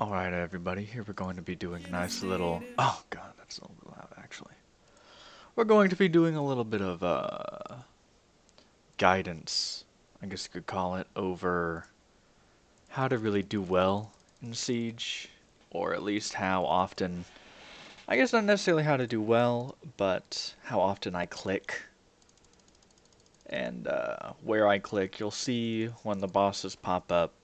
Alright everybody, here we're going to be doing a nice little... Oh god, that's a little bit loud actually. We're going to be doing a little bit of guidance, I guess you could call it, over how to really do well in Siege. Or at least how often... I guess not necessarily how to do well, but how often I click. And where I click, you'll see when the bosses pop up.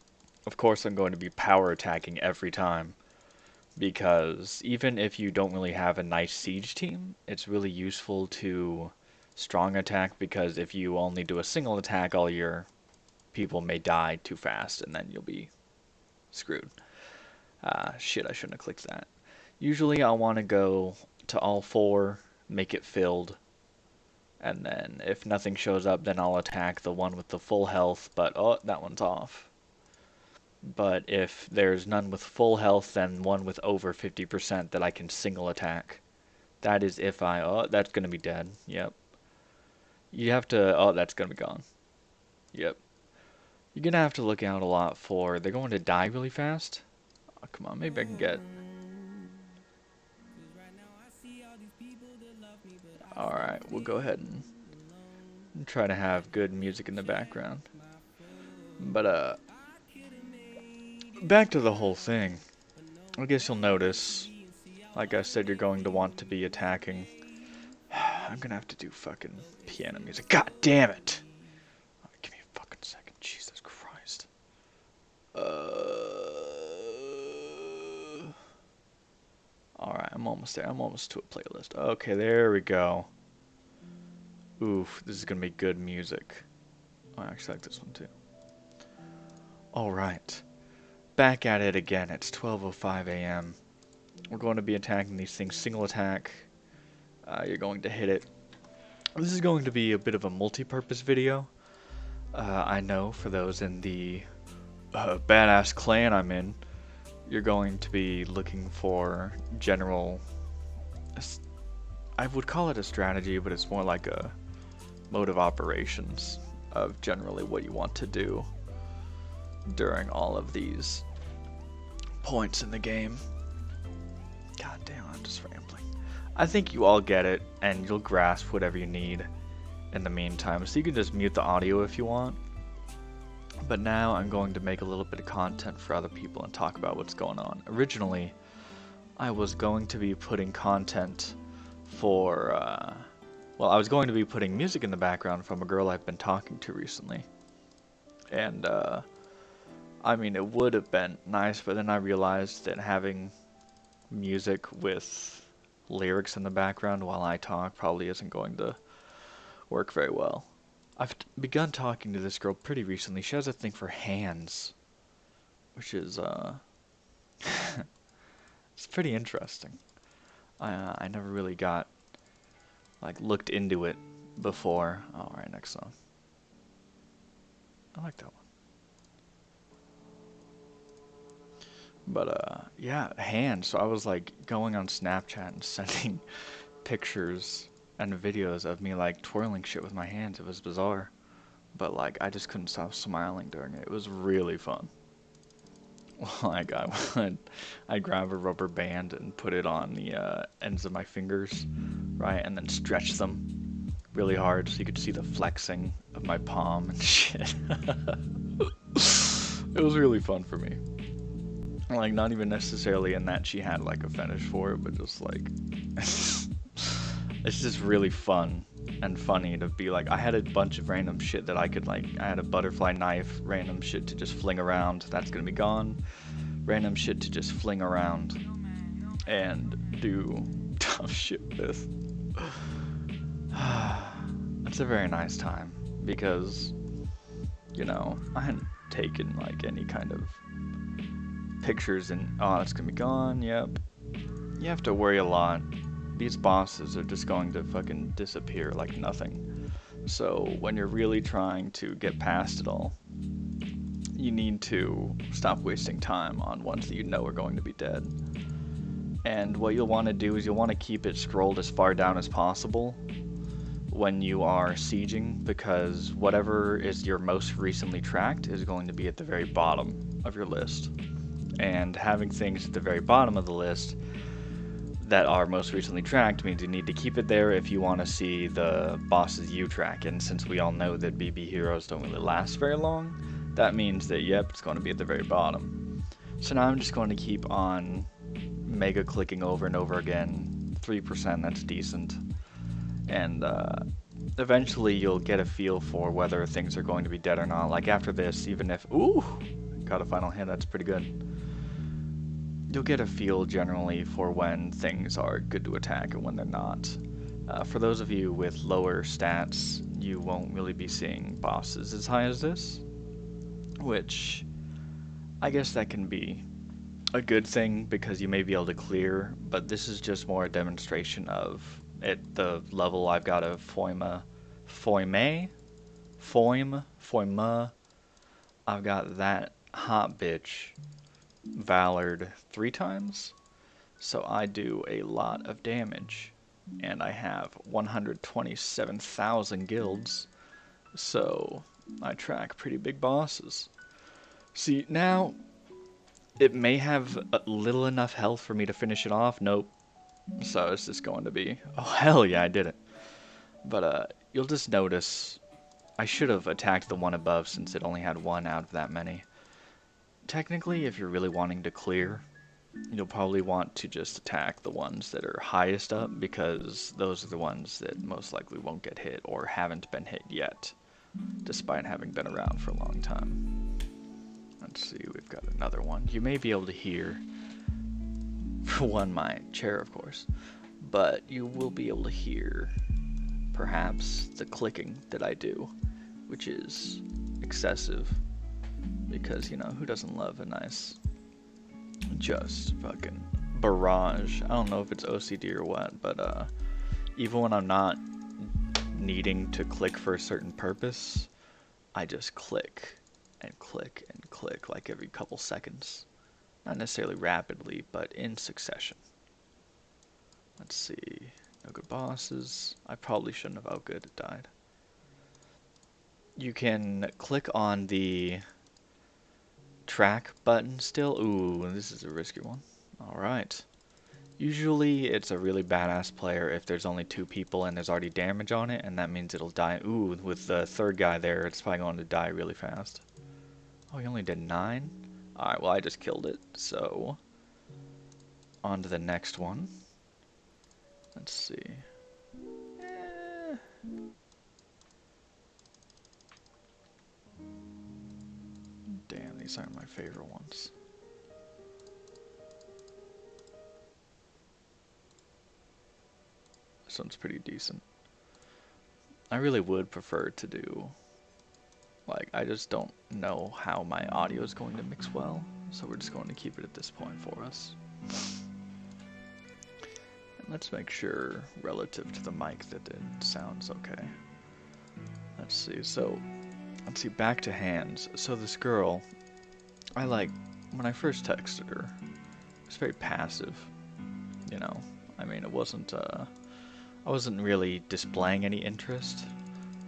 Of course I'm going to be power attacking every time. Because even if you don't really have a nice siege team, it's really useful to strong attack, because if you only do a single attack, all your people may die too fast and then you'll be screwed. Shit, I shouldn't have clicked that. Usually I'll want to go to all four, make it filled, and then if nothing shows up, then I'll attack the one with the full health, but oh, that one's off. But if there's none with full health, then one with over 50% that I can single attack. That is if I... Oh, that's going to be dead. Yep. You have to... Oh, that's going to be gone. Yep. You're going to have to look out a lot for... They're going to die really fast. Oh, come on. Maybe I can get... Alright, we'll go ahead and try to have good music in the background. But, back to the whole thing. I guess you'll notice, like I said, you're going to want to be attacking. I'm gonna have to do fucking piano music. God damn it! Alright, give me a fucking second. Jesus Christ. Alright, I'm almost there. I'm almost to a playlist. Okay, there we go. Oof, this is gonna be good music. Oh, I actually like this one too. Alright. Back at it again. It's 12:05 a.m. We're going to be attacking these things single attack. You're going to hit it. This is going to be a bit of a multi-purpose video. I know for those in the badass clan I'm in, you're going to be looking for general... I would call it a strategy, but it's more like a mode of operations of generally what you want to do during all of these points in the game. God damn, I'm just rambling. I think you all get it, and you'll grasp whatever you need in the meantime. So you can just mute the audio if you want. But now I'm going to make a little bit of content for other people and talk about what's going on. Originally, I was going to be putting content for, well, I was going to be putting music in the background from a girl I've been talking to recently. And, I mean, it would have been nice, but then I realized that having music with lyrics in the background while I talk probably isn't going to work very well. I've begun talking to this girl pretty recently. She has a thing for hands, which is, it's pretty interesting. I never really got, like, looked into it before. Alright, next song. I like that one. But, yeah, hands. So I was, like, going on Snapchat and sending pictures and videos of me, like, twirling shit with my hands. It was bizarre. But, like, I just couldn't stop smiling during it. It was really fun. Like, I'd grab a rubber band and put it on the ends of my fingers, right? And then stretch them really hard so you could see the flexing of my palm and shit. It was really fun for me. Like, not even necessarily in that she had, like, a fetish for it, but just, like, it's just really fun and funny to be, like, I had a bunch of random shit that I could, like, I had a butterfly knife, random shit to just fling around, that's gonna be gone, random shit to just fling around and do tough shit with. It's a very nice time, because, you know, I hadn't taken, like, any kind of pictures and oh, it's gonna be gone. Yep, you have to worry a lot. These bosses are just going to fucking disappear like nothing. So when you're really trying to get past it all, you need to stop wasting time on ones that you know are going to be dead. And what you'll want to do is you'll want to keep it scrolled as far down as possible when you are sieging, because whatever is your most recently tracked is going to be at the very bottom of your list. And having things at the very bottom of the list that are most recently tracked means you need to keep it there if you want to see the bosses you track. And since we all know that BB heroes don't really last very long, that means that, yep, it's going to be at the very bottom. So now I'm just going to keep on mega clicking over and over again. 3%, that's decent. And eventually you'll get a feel for whether things are going to be dead or not. Like after this, even if, ooh, got a final hit, that's pretty good. You'll get a feel generally for when things are good to attack and when they're not. For those of you with lower stats, you won't really be seeing bosses as high as this, which I guess that can be a good thing because you may be able to clear, but this is just more a demonstration of at the level I've got a Foima, I've got that hot bitch Valored 3 times, so I do a lot of damage, and I have 127,000 guilds, so I track pretty big bosses. See, now it may have a little enough health for me to finish it off. Nope. So it's just going to be, oh hell yeah, I did it. But you'll just notice I should have attacked the one above since it only had one out of that many. Technically, if you're really wanting to clear, you'll probably want to just attack the ones that are highest up because those are the ones that most likely won't get hit or haven't been hit yet, despite having been around for a long time. Let's see, we've got another one. You may be able to hear, for one, my chair, of course, but you will be able to hear, perhaps, the clicking that I do, which is excessive, because, you know, who doesn't love a nice, just fucking barrage? I don't know if it's OCD or what, but even when I'm not needing to click for a certain purpose, I just click and click and click like every couple seconds. Not necessarily rapidly, but in succession. Let's see. No good bosses. I probably shouldn't have outgood it died. You can click on the track button still. Ooh, this is a risky one. Alright. Usually it's a really badass player if there's only 2 people and there's already damage on it, and that means it'll die. Ooh, with the third guy there, it's probably going to die really fast. Oh, he only did 9? Alright, well I just killed it, so on to the next one. Let's see. Damn, these aren't my favorite ones. This one's pretty decent. I really would prefer to do, like, I just don't know how my audio is going to mix well, so we're just going to keep it at this point for us. And let's make sure, relative to the mic, that it sounds okay. Let's see, so, let's see, back to hands. So this girl, when I first texted her, it was very passive, you know. I mean, it wasn't, I wasn't really displaying any interest,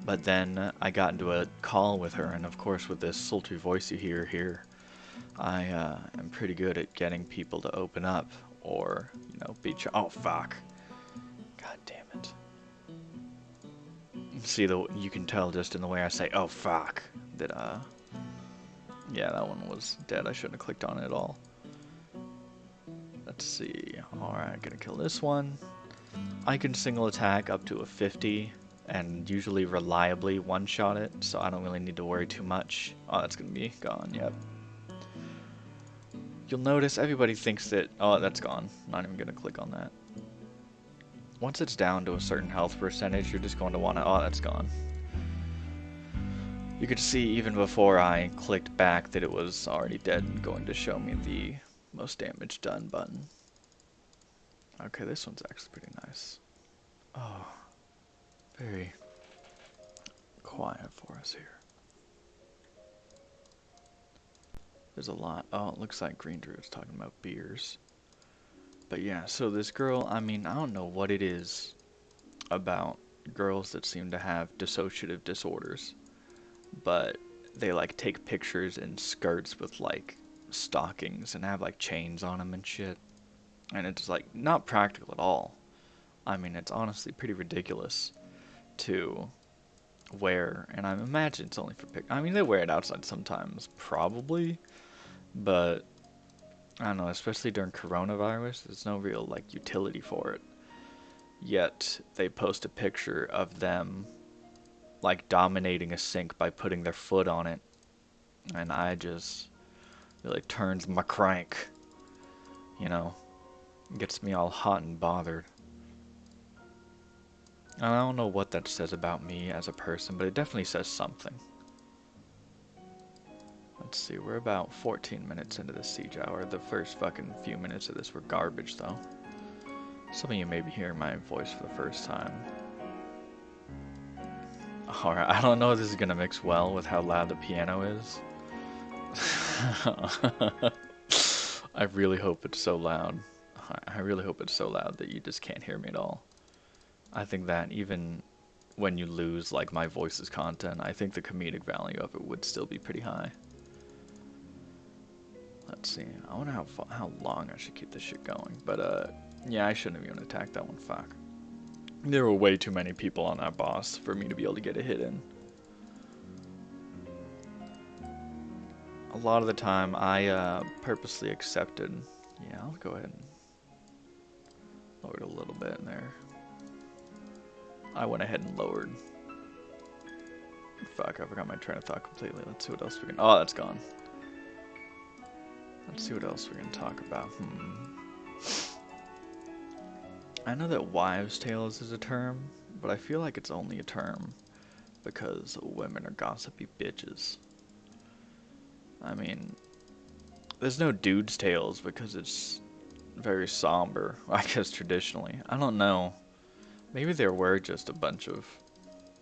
but then I got into a call with her, and of course with this sultry voice you hear here, I am pretty good at getting people to open up, or, you know, oh fuck. God damn it. See, you can tell just in the way I say, oh fuck, that, yeah, that one was dead. I shouldn't have clicked on it at all. Let's see. Alright, gonna kill this one. I can single attack up to a 50 and usually reliably one-shot it, so I don't really need to worry too much. Oh, that's gonna be gone, yep. You'll notice everybody thinks that, oh, that's gone. Not even gonna click on that. Once it's down to a certain health percentage, you're just going to want to, oh, that's gone. You could see even before I clicked back that it was already dead and going to show me the most damage done button. Okay, this one's actually pretty nice. Oh, very quiet for us here. There's a lot. Oh, it looks like Green Druid's talking about beers. But yeah, so this girl, I mean, I don't know what it is about girls that seem to have dissociative disorders, but they like take pictures in skirts with like stockings and have like chains on them and shit. And it's like not practical at all. I mean, it's honestly pretty ridiculous to wear, and I imagine it's only for I mean, they wear it outside sometimes, probably, but I don't know, especially during coronavirus, there's no real like utility for it. Yet they post a picture of them like dominating a sink by putting their foot on it, and I just really turns my crank, you know, gets me all hot and bothered. And I don't know what that says about me as a person, but it definitely says something. Let's see, we're about 14 minutes into the siege hour. The first fucking few minutes of this were garbage, though. Some of you may be hearing my voice for the first time. Alright, I don't know if this is gonna mix well with how loud the piano is. I really hope it's so loud. I really hope it's so loud that you just can't hear me at all. I think that even when you lose like my voice's content, I think the comedic value of it would still be pretty high. Let's see. I wonder how long I should keep this shit going. But yeah, I shouldn't have even attacked that one. Fuck. There were way too many people on that boss for me to be able to get a hit in. A lot of the time, I purposely accepted. Yeah, I'll go ahead and lower it a little bit in there. I went ahead and lowered. Fuck, I forgot my train of thought completely. Let's see what else we can. Oh, that's gone. Let's see what else we can talk about. I know that wives' tales is a term, but I feel like it's only a term because women are gossipy bitches. I mean, there's no dude's tales because it's very somber, I guess traditionally. I don't know. Maybe there were just a bunch of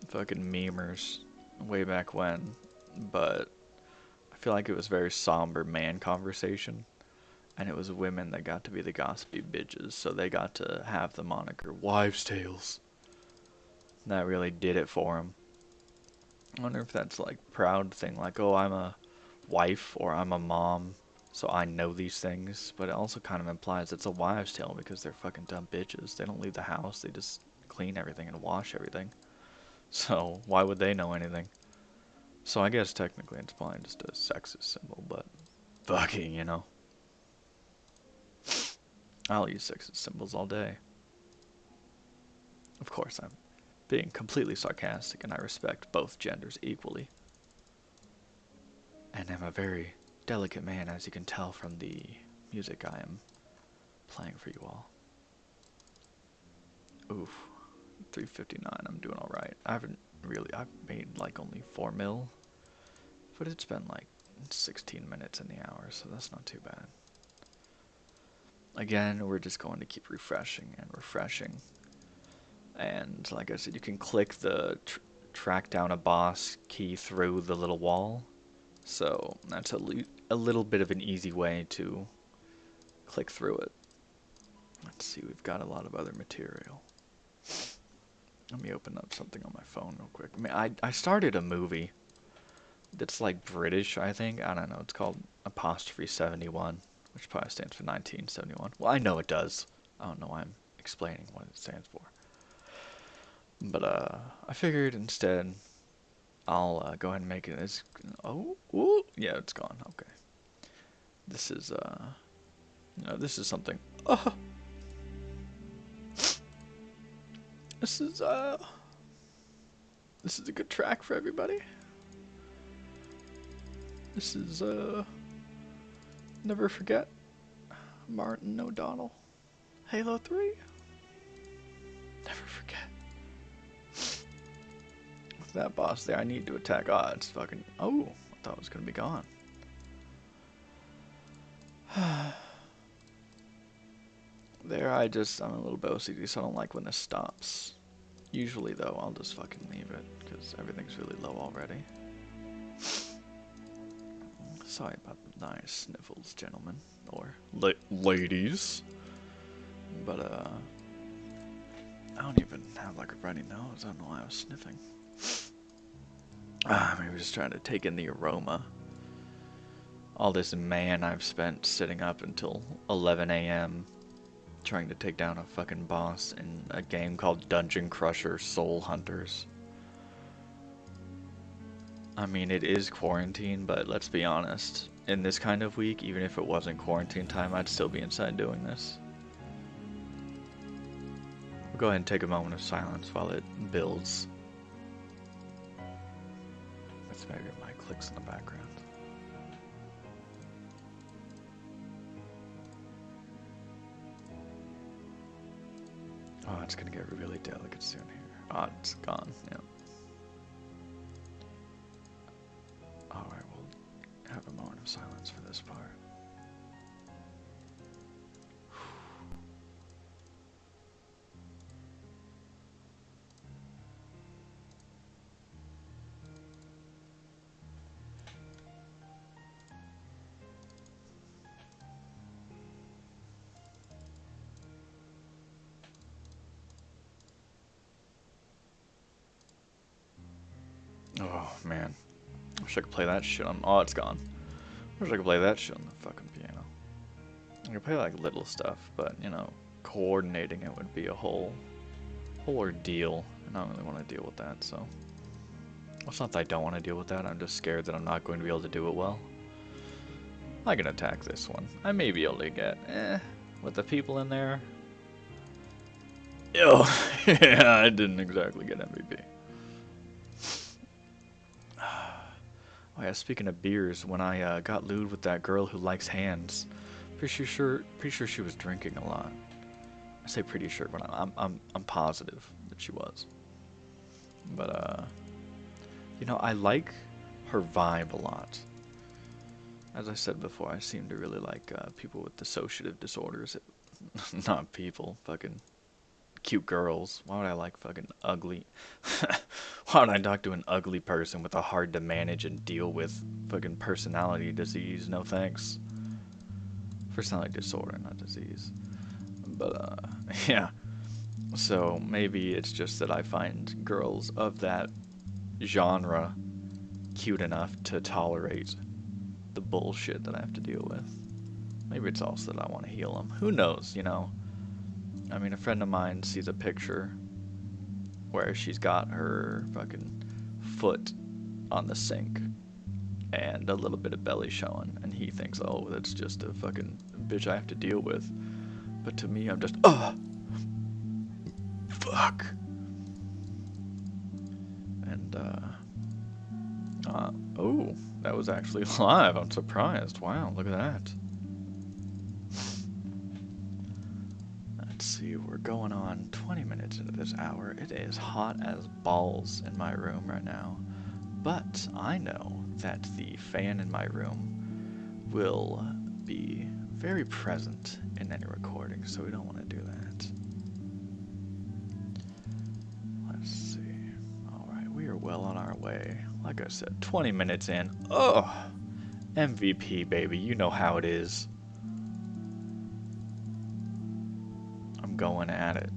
fucking memers way back when, but I feel like it was very somber man conversation, and it was women that got to be the gossipy bitches, so they got to have the moniker Wives' Tales. That really did it for them. I wonder if that's like proud thing, like, oh, I'm a wife or I'm a mom, so I know these things, but it also kind of implies it's a wives' tale because they're fucking dumb bitches. They don't leave the house, they just clean everything and wash everything. So why would they know anything? So I guess technically it's probably just a sexist symbol, but fucking, you know. I'll use sexist symbols all day. Of course, I'm being completely sarcastic and I respect both genders equally. And I'm a very delicate man, as you can tell from the music I am playing for you all. Oof. 359, I'm doing alright. I've made like only 4 mil, but it's been like 16 minutes in the hour, so that's not too bad. Again, we're just going to keep refreshing and refreshing. And like I said, you can click the track down a boss key through the little wall. So that's a little bit of an easy way to click through it. Let's see, we've got a lot of other material. Let me open up something on my phone real quick. I mean, I started a movie that's like British, I think. I don't know. It's called Apostrophe 71, which probably stands for 1971. Well, I know it does. I don't know why I'm explaining what it stands for. But I figured instead I'll go ahead and make it as... Oh, ooh, yeah, it's gone. Okay. This is, no, this is something... This is a good track for everybody. This is, Never Forget, Martin O'Donnell, Halo 3. Never forget. With that boss there, I need to attack. Ah, it's fucking... Oh, I thought it was gonna be gone. There, I'm a little bit OCD, so I don't like when this stops. Usually, though, I'll just fucking leave it, because everything's really low already. Sorry about the nice sniffles, gentlemen. Or ladies. But, I don't even have, like, a runny nose. I don't know why I was sniffing. Maybe just trying to take in the aroma. all this man I've spent sitting up until 11 a.m. trying to take down a fucking boss in a game called Dungeon Crusher Soul Hunters. I mean, it is quarantine, but let's be honest. In this kind of week, even if it wasn't quarantine time, I'd still be inside doing this. We'll go ahead and take a moment of silence while it builds. Let's maybe my clicks in the background. Oh, it's gonna get really delicate soon here. Oh, it's gone, yeah. Alright, we'll have a moment of silence for this part. Oh, man. Wish I could play that shit on... Oh, it's gone. Wish I could play that shit on the fucking piano. I could play like little stuff, but, you know, coordinating it would be a whole ordeal, and I don't really want to deal with that, so... Well, it's not that I don't want to deal with that, I'm just scared that I'm not going to be able to do it well. I can attack this one. I may be able to get, with the people in there... Ew, yeah, I didn't exactly get MVP. Oh yeah, speaking of beers, when I got lewd with that girl who likes hands, pretty sure she was drinking a lot. I say pretty sure, but I'm positive that she was. But you know, I like her vibe a lot. As I said before, I seem to really like people with dissociative disorders. Not people, fucking cute girls. Why would I like fucking ugly? Why would I talk to an ugly person with a hard to manage and deal with fucking personality disease? No thanks. Personality disorder, not disease. But yeah. So maybe it's just that I find girls of that genre cute enough to tolerate the bullshit that I have to deal with. Maybe it's also that I want to heal them. Who knows, you know? I mean, a friend of mine sees a picture where she's got her fucking foot on the sink and a little bit of belly showing, and he thinks, oh, that's just a fucking bitch I have to deal with. But to me, I'm just, fuck. And, oh, that was actually live. I'm surprised. Wow, look at that. Let's see, we're going on 20 minutes into this hour. It is hot as balls in my room right now. But I know that the fan in my room will be very present in any recording, so we don't want to do that. Let's see. Alright, we are well on our way. Like I said, 20 minutes in. Oh! MVP, baby. You know how it is. I'm going at it.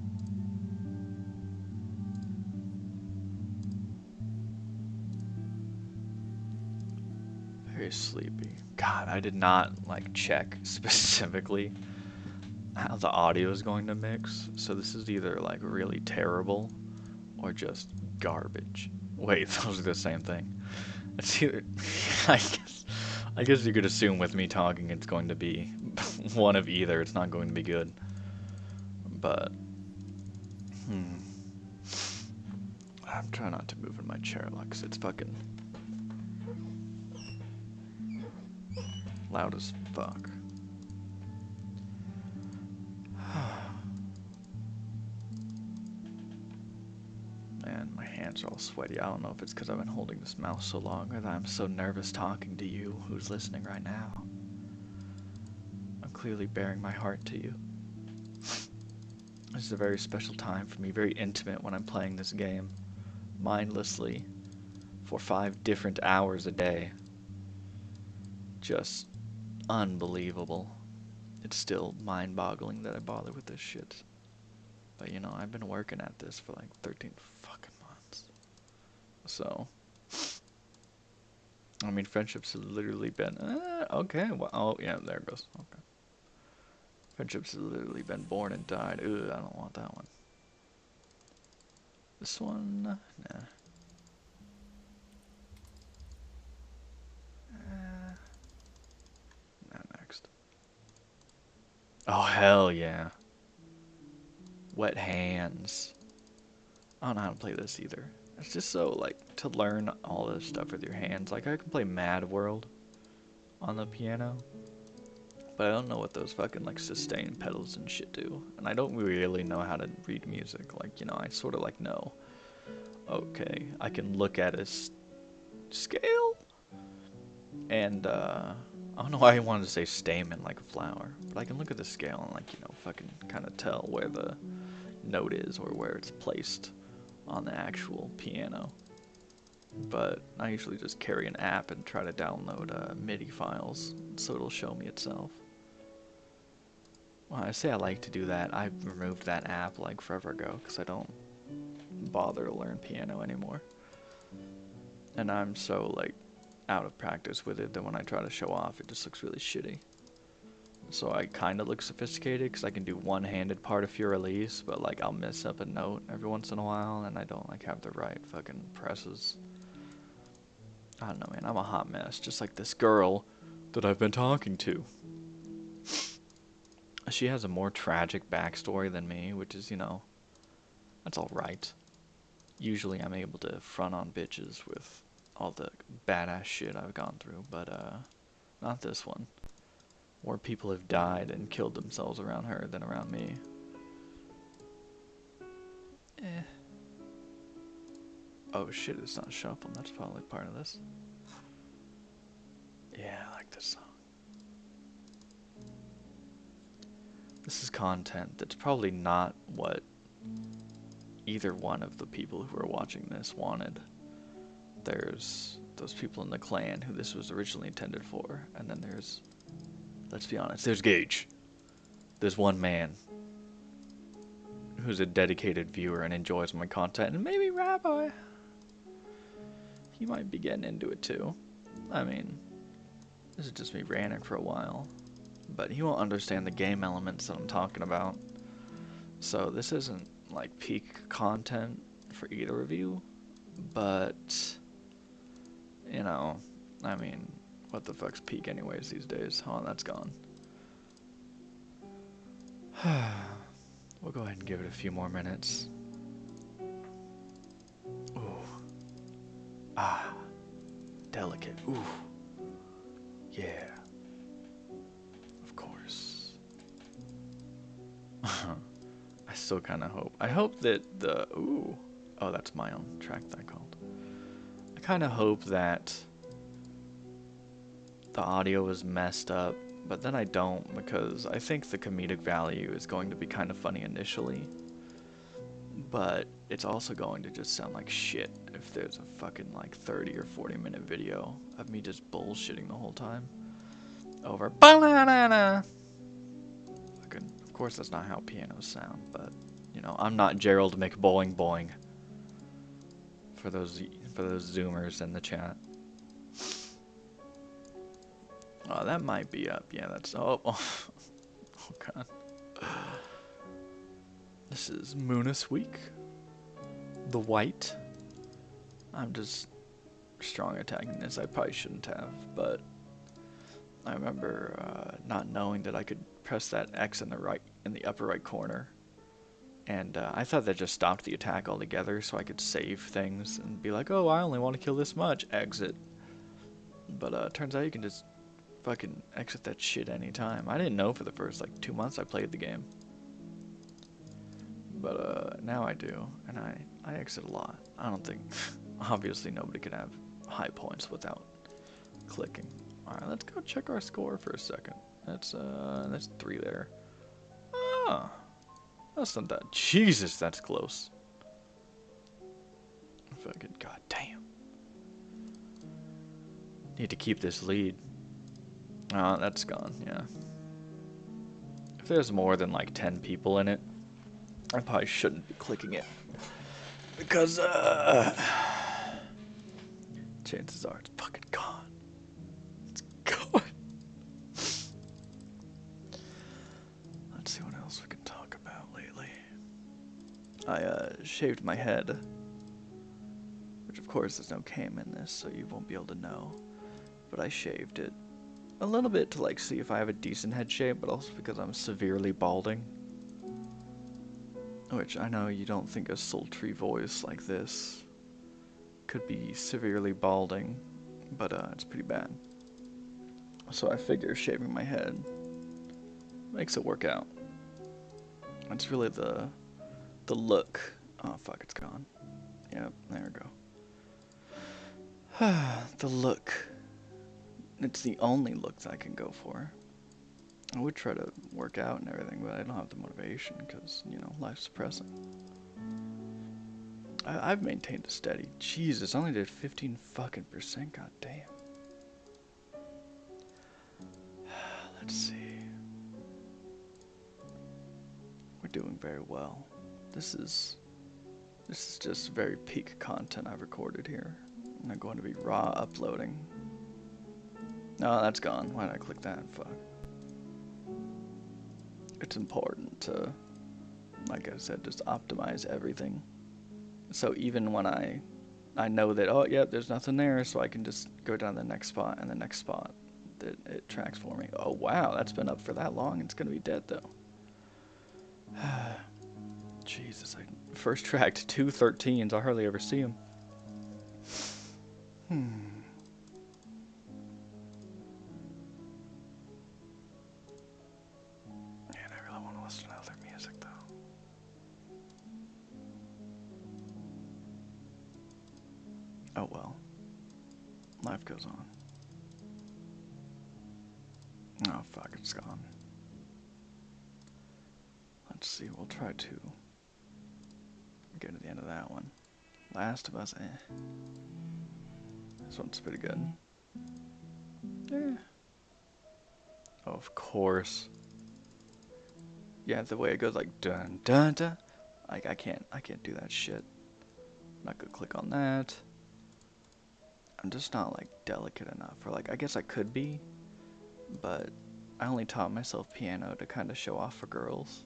Very sleepy. God, I did not, like, check specifically how the audio is going to mix. So this is either, like, really terrible or just garbage. Wait, those are the same thing. It's either... I guess you could assume with me talking it's going to be one of either. It's not going to be good. But... I'm trying not to move in my chair a lot because it's fucking... loud as fuck. Man, my hands are all sweaty. I don't know if it's because I've been holding this mouse so long or that I'm so nervous talking to you who's listening right now. I'm clearly bearing my heart to you. This is a very special time for me, very intimate when I'm playing this game, mindlessly, for 5 different hours a day. Just unbelievable. It's still mind-boggling that I bother with this shit. But you know, I've been working at this for like 13 fucking months. So, I mean, friendships have literally been, okay, well, oh, yeah, there it goes. Okay. Friendships have literally been born and died. Ugh, I don't want that one. This one, nah. Not next. Oh, hell yeah. Wet hands. I don't know how to play this either. It's just so, like, to learn all this stuff with your hands. Like, I can play Mad World on the piano, but I don't know what those fucking, like, sustain pedals and shit do. And I don't really know how to read music. Like, you know, I sort of, like, know, okay, I can look at a scale, and, I don't know why I wanted to say stamen like a flower, but I can look at the scale and, like, you know, fucking kind of tell where the note is or where it's placed on the actual piano. But I usually just carry an app and try to download MIDI files so it'll show me itself. Well, I say I like to do that. I removed that app like forever ago because I don't bother to learn piano anymore. And I'm so like out of practice with it that when I try to show off, it just looks really shitty. So I kind of look sophisticated because I can do one-handed part of Fur Elise, but like I'll mess up a note every once in a while and I don't like have the right fucking presses. I don't know, man. I'm a hot mess, just like this girl that I've been talking to. She has a more tragic backstory than me, which is, you know, that's alright. Usually I'm able to front on bitches with all the badass shit I've gone through, but, not this one. More people have died and killed themselves around her than around me. Eh. Oh shit, it's not shuffling. That's probably part of this. Yeah, I like this song. This is content that's probably not what either one of the people who are watching this wanted. There's those people in the clan who this was originally intended for, and then there's, let's be honest, there's Gage. There's one man who's a dedicated viewer and enjoys my content, and maybe Rabbi. He might be getting into it too. I mean, this is just me ranting for a while, but he won't understand the game elements that I'm talking about. So this isn't like peak content for either of you, but you know, I mean, what the fuck's peak anyways these days? Oh, that's gone. We'll go ahead and give it a few more minutes. Ooh. Ah. Delicate. Ooh. Yeah. Of course. I still kind of hope. I hope that the... Ooh. Oh, that's my own track that I called. I kind of hope that the audio is messed up, but then I don't, because I think the comedic value is going to be kind of funny initially, but it's also going to just sound like shit if there's a fucking like 30 or 40 minute video of me just bullshitting the whole time over banana. Fucking, of course that's not how pianos sound, but you know, I'm not Gerald McBoing Boing for those zoomers in the chat. Oh, that might be up. Yeah, that's... Oh, oh, oh God. This is Moonus Week. The White. I'm just strong attacking this. I probably shouldn't have, but I remember not knowing that I could press that X in the upper right corner, and I thought that just stopped the attack altogether, so I could save things and be like, oh, I only want to kill this much. Exit. But turns out you can just fucking exit that shit anytime. I didn't know for the first like 2 months I played the game, but now I do, and I exit a lot. I don't think obviously nobody could have high points without clicking. All right, let's go check our score for a second. That's 3 there. Ah, that's not that. Jesus, that's close. Fucking goddamn. Need to keep this lead. Oh, that's gone, yeah. If there's more than like 10 people in it, I probably shouldn't be clicking it. Because, chances are it's fucking gone. Let's see what else we can talk about lately. I shaved my head, which of course there's no cam in this, so you won't be able to know. But I shaved it a little bit to like see if I have a decent head shape, but also because I'm severely balding. Which I know you don't think a sultry voice like this could be severely balding, but it's pretty bad. So I figure shaving my head makes it work out. It's really the look. Oh fuck, it's gone. Yep, there we go. The look. It's the only look that I can go for. I would try to work out and everything, but I don't have the motivation because, you know, life's depressing. I've maintained a steady. Jesus, I only did 15 fucking %. God damn. Let's see. We're doing very well. This is just very peak content I've recorded here. I'm not going to be raw uploading. No, that's gone. Why did I click that? Fuck. It's important to, like I said, just optimize everything. So even when I know that, oh yeah, there's nothing there, so I can just go down to the next spot and the next spot that it tracks for me. Oh wow, that's been up for that long. It's gonna be dead though. Jesus, I first tracked 2 13s. I hardly ever see them. Man, I really want to listen to other music though. Oh well. Life goes on. Oh fuck, it's gone. Let's see, we'll try to get to the end of that one. Last of Us, eh. This one's pretty good. Eh. Oh, of course. Yeah, the way it goes like dun dun dun. Like I can't do that shit. I'm not gonna click on that. I'm just not like delicate enough, or like I guess I could be, but I only taught myself piano to kind of show off for girls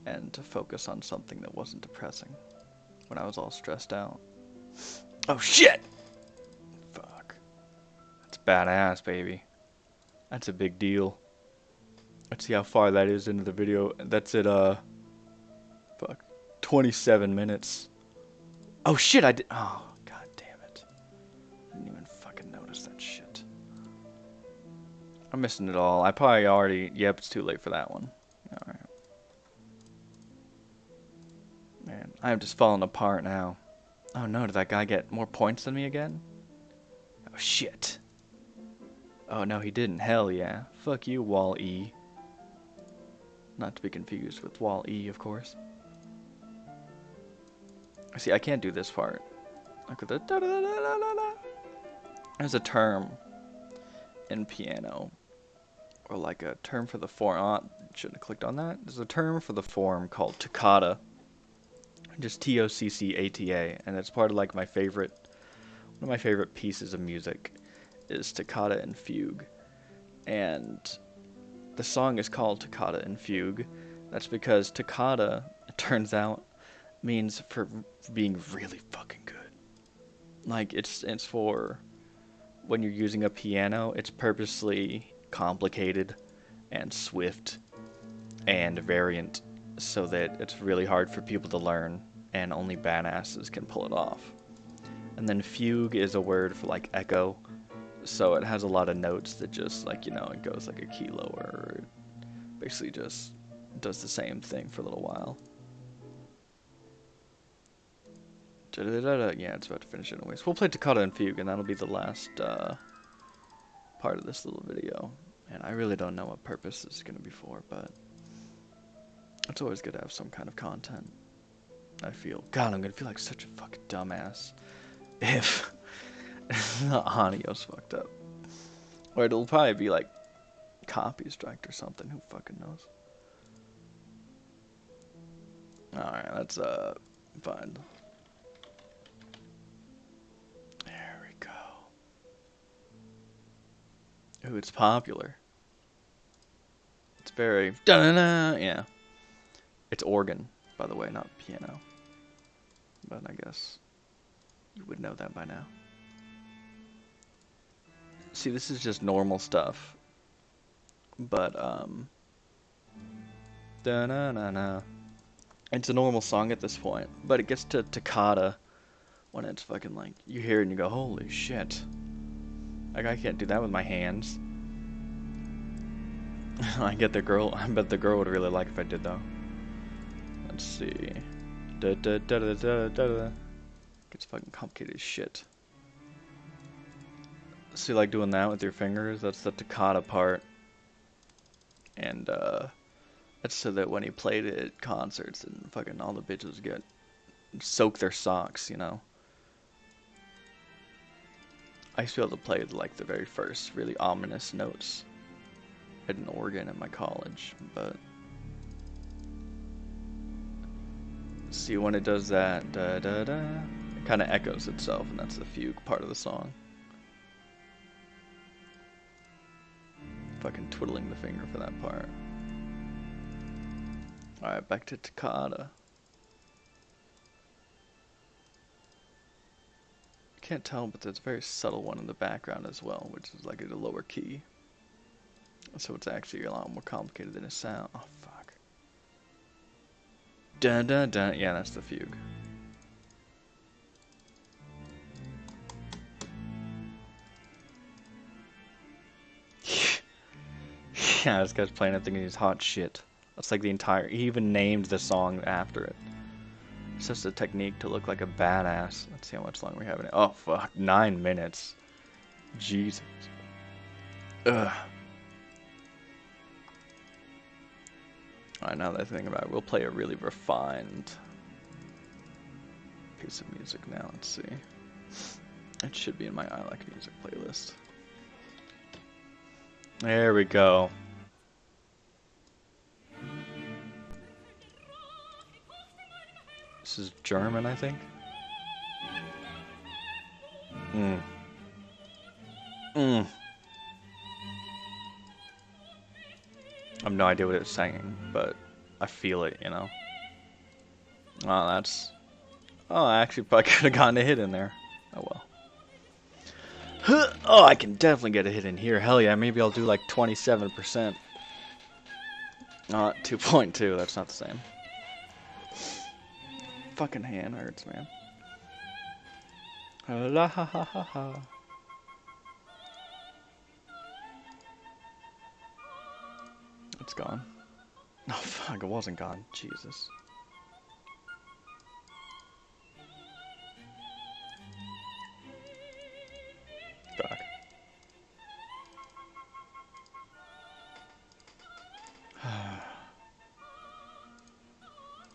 and to focus on something that wasn't depressing when I was all stressed out. Oh shit! Fuck. That's badass, baby. That's a big deal. Let's see how far that is into the video. That's at fuck, 27 minutes. Oh shit, I did. Oh god damn it. I didn't even fucking notice that shit. I'm missing it all. I probably already. Yep, it's too late for that one. Alright. Man, I'm just falling apart now. Oh no, did that guy get more points than me again? Oh shit. Oh no, he didn't. Hell yeah. Fuck you, Wall-E. Not to be confused with Wall-E, of course. See, I can't do this part. Look at the da da da da da da. There's a term in piano, or like a term for the form. Oh, shouldn't have clicked on that. There's a term for the form called toccata. Just Toccata, and it's part of like my favorite. One of my favorite pieces of music is Toccata and Fugue, and the song is called Toccata and Fugue. That's because toccata, it turns out, means for being really fucking good. Like it's for when you're using a piano, it's purposely complicated and swift and variant so that it's really hard for people to learn and only badasses can pull it off. And then fugue is a word for like echo, so it has a lot of notes that just like, you know, it goes like a key lower, or it basically just does the same thing for a little while. Yeah, it's about to finish anyways. We'll play Toccata and Fugue, and that'll be the last part of this little video. And I really don't know what purpose this is going to be for, but it's always good to have some kind of content. I feel. God, I'm going to feel like such a fucking dumbass if the audio's fucked up. Or it'll probably be like copy striked or something. Who fucking knows? Alright, let's find. There we go. Ooh, it's popular. It's very da-na-na, yeah. It's organ, by the way, not piano. But I guess you would know that by now. See, this is just normal stuff. But, da-na-na-na. It's a normal song at this point. But it gets to toccata when it's fucking like, you hear it and you go, holy shit. Like, I can't do that with my hands. I bet the girl would really like if I did, though. Let's see. Da-da-da-da-da-da-da. Gets fucking complicated as shit. See, like doing that with your fingers, that's the toccata part. And, that's so that when he played it at concerts and fucking all the bitches get soak their socks, you know. I used to be able to play like the very first really ominous notes at an organ in my college, but see when it does that da da da, it kind of echoes itself, and that's the fugue part of the song. Fucking twiddling the finger for that part. Alright, back to toccata. Can't tell, but there's a very subtle one in the background as well, which is like at a lower key. So it's actually a lot more complicated than it sounds. Oh, fuck. Dun dun dun. Yeah, that's the fugue. Yeah, this guy's playing it thinking he's hot shit. That's like the entire... He even named the song after it. It's just a technique to look like a badass. Let's see how much longer we have in it. Oh, fuck. 9 minutes. Jesus. Ugh. Alright, now that I think about it, we'll play a really refined piece of music now. Let's see. It should be in my I Like Music playlist. There we go. This is German, I think. I have no idea what it's singing, but I feel it, you know. Oh, that's... Oh, I actually probably could have gotten a hit in there. Oh, well. Oh, I can definitely get a hit in here. Hell yeah, maybe I'll do like 27%. Not 2.2, that's not the same. Fucking hand hurts, man. La ha ha ha ha. It's gone. Oh fuck, it wasn't gone. Jesus. Fuck.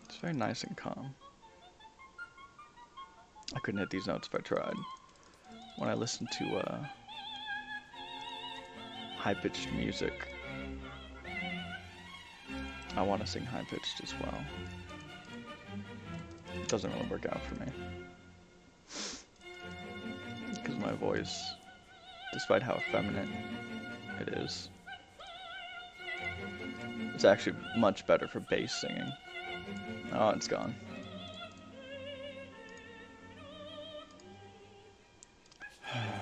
It's very nice and calm. I couldn't hit these notes if I tried. When I listen to high-pitched music, I want to sing high-pitched as well. It doesn't really work out for me. Because my voice, despite how effeminate it is actually much better for bass singing. Oh, it's gone.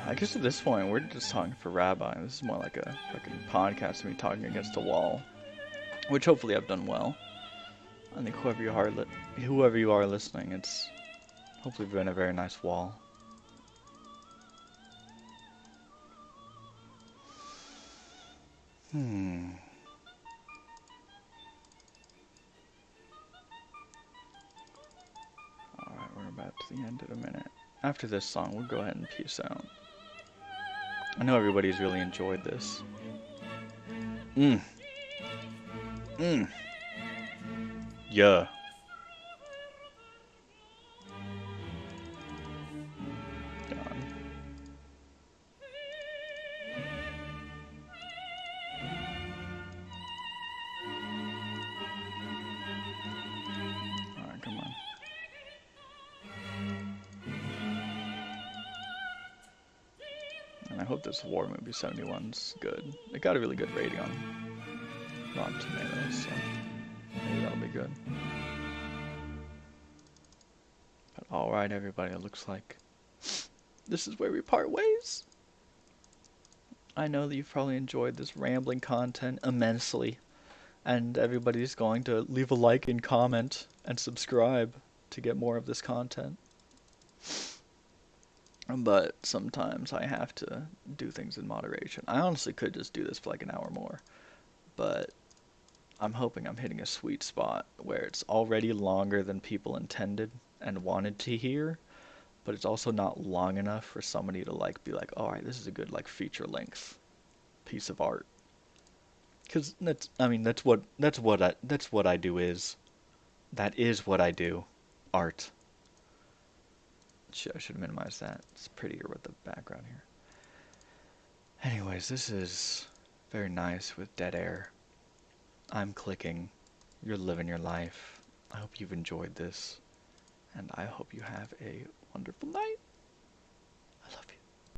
I guess at this point, we're just talking for Rabbi. This is more like a fucking podcast of me talking against a wall. Which hopefully I've done well. I think whoever you are listening, it's hopefully been a very nice wall. Alright, we're about to the end of the minute. After this song, we'll go ahead and peace out. I know everybody's really enjoyed this. Yeah. Gone. Alright, come on. And I hope this War Movie 71's good. It got a really good rating on Rotten Tomatoes, so maybe that'll be good. But alright, everybody, it looks like this is where we part ways. I know that you've probably enjoyed this rambling content immensely, and everybody's going to leave a like and comment and subscribe to get more of this content. But sometimes I have to do things in moderation. I honestly could just do this for like an hour more, but I'm hoping I'm hitting a sweet spot where it's already longer than people intended and wanted to hear, but it's also not long enough for somebody to like be like, all right, this is a good like feature length piece of art. Because that's what I do is. That is what I do. Art. I should minimize that. It's prettier with the background here. Anyways, this is very nice with dead air. I'm clicking. You're living your life. I hope you've enjoyed this. And I hope you have a wonderful night.